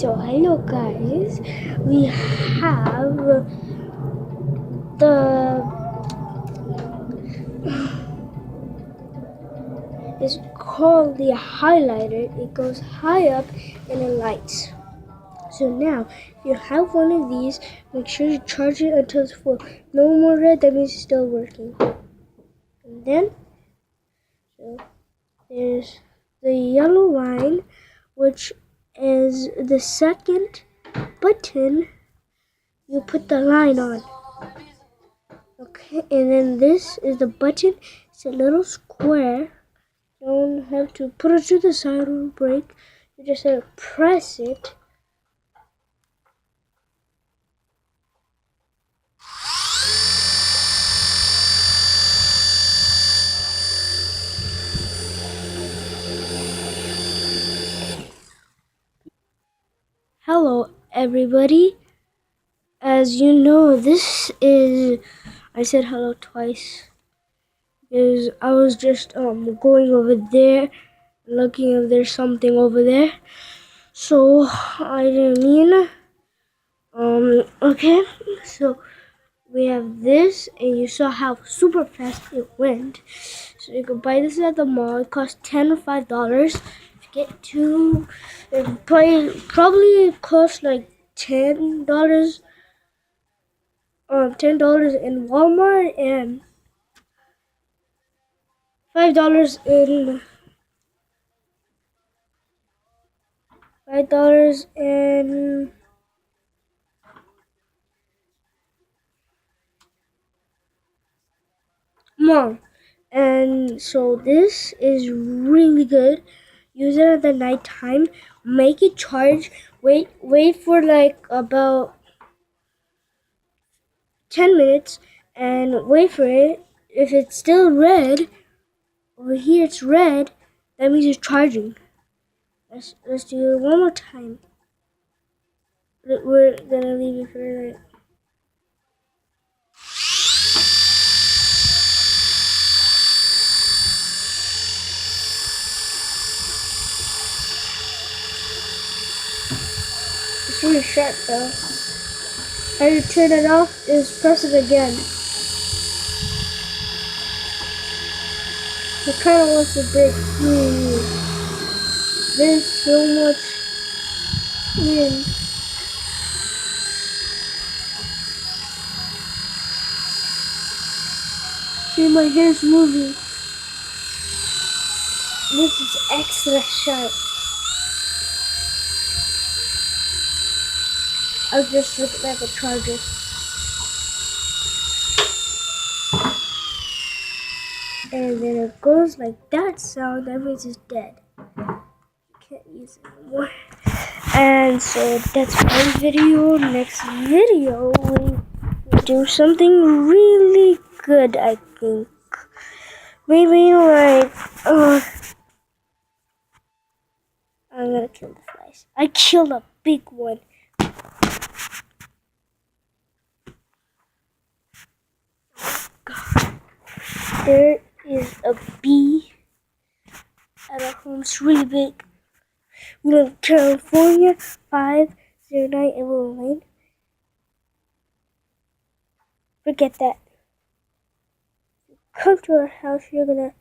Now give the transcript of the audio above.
So hello guys, we have the it's called the highlighter. It goes high up and it lights. So now if you have one of these, make sure you charge it until it's full. No more red, that means it's still working. And then so there's the yellow line, which is the second button you put the line on. Okay, and then this is the button. It's a little square. You don't have to put it to the side or break. You just have to press it. Hello everybody. As you know, this is, I said hello twice because I was just going over there, looking if there's something over there. So I didn't mean. Okay, so we have this, and you saw how super fast it went. So you can buy this at the mall. It costs $10 or $5. Get two, it probably costs like $10. $10 in Walmart and $5 in mall. And so this is really good. Use it at the night time. Make it charge. Wait for like about 10 minutes and wait for it. If it's still red, over here it's red, that means it's charging. Let's do it one more time. We're gonna leave it for a minute. It's really sharp though. How you turn it off is press it again. It kind of wants to break through. There's so much in. See, my hair's moving. This is extra sharp. I'll just look at the charger. And then it goes like that sound, that means it's dead. Can't use it anymore. And so that's one video. Next video we do something really good, I think. Maybe like I'm gonna kill the flies. I killed a big one. God. There is a bee at our home. It's really big. We live in California, 509 Emerald Lane. Forget that. Come to our house, you're gonna